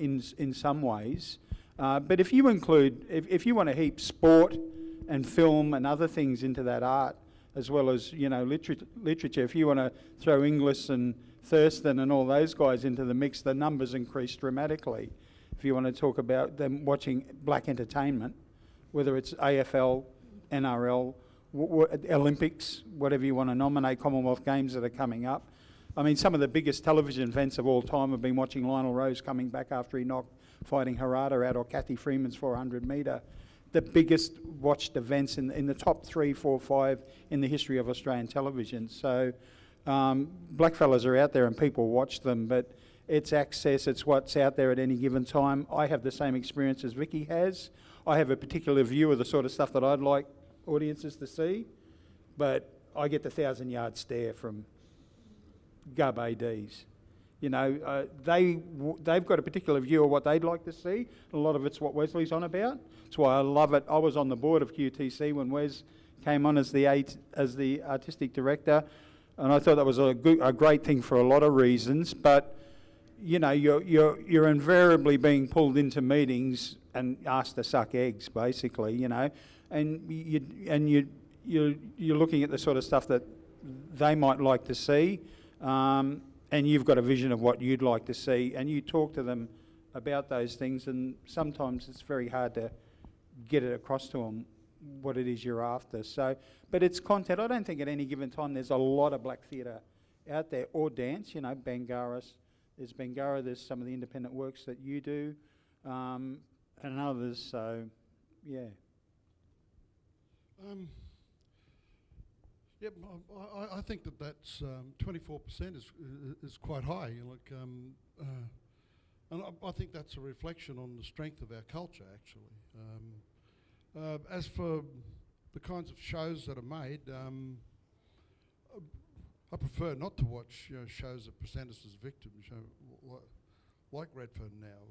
in some ways. But if you include, if you want to heap sport and film and other things into that art, as well as, you know, literature, if you want to throw Inglis and Thurston and all those guys into the mix, the numbers increase dramatically. If you want to talk about them watching black entertainment, whether it's AFL, NRL, Olympics, whatever you want to nominate, Commonwealth Games that are coming up. I mean, some of the biggest television events of all time have been watching Lionel Rose coming back after he knocked fighting Harada out, or Kathy Freeman's 400 metre. The biggest watched events in the top 3, 4, 5 in the history of Australian television. So blackfellas are out there and people watch them, but it's access, it's what's out there at any given time. I have the same experience as Vicky has. I have a particular view of the sort of stuff that I'd like audiences to see, but I get the 1,000-yard stare from Gub ADs. You know, they've got a particular view of what they'd like to see. A lot of it's what Wesley's on about. That's why I love it. I was on the board of QTC when Wes came on as the artistic director, and I thought that was a great thing for a lot of reasons. But you know, you're invariably being pulled into meetings and asked to suck eggs, basically. You know, and you're looking at the sort of stuff that they might like to see. And you've got a vision of what you'd like to see, and you talk to them about those things, and sometimes it's very hard to get it across to them what it is you're after. So, but it's content. I don't think at any given time there's a lot of black theatre out there, or dance. You know, Bangaris, there's Bangara, there's some of the independent works that you do, and others. So, yeah. Yep, I think that's 24% is quite high. Like, and I think that's a reflection on the strength of our culture, actually. As for the kinds of shows that are made, I prefer not to watch, you know, shows that present us as victims, you know, like Redfern now.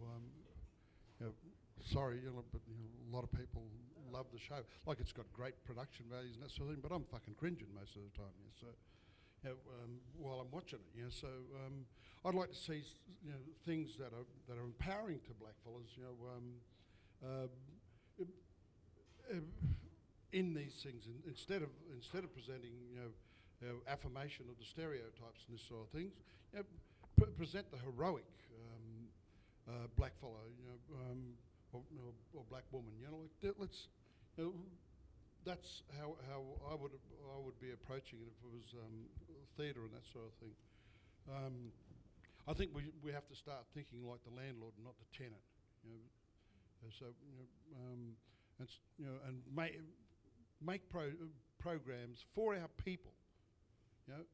You know, sorry, you know, but you know, a lot of people love the show. Like, it's got great production values and that sort of thing, but I'm fucking cringing most of the time. Yeah, so, you know, while I'm watching it, you know, so I'd like to see, you know, things that are empowering to blackfellas, you know, in these things, instead of presenting, you know, affirmation of the stereotypes and this sort of things, you know, present the heroic blackfellow, you know, or black woman, you know, like let's, you know, that's how I would be approaching it if it was theatre and that sort of thing. I think we have to start thinking like the landlord, not the tenant. You know, so you know, and make programs for our people. You know,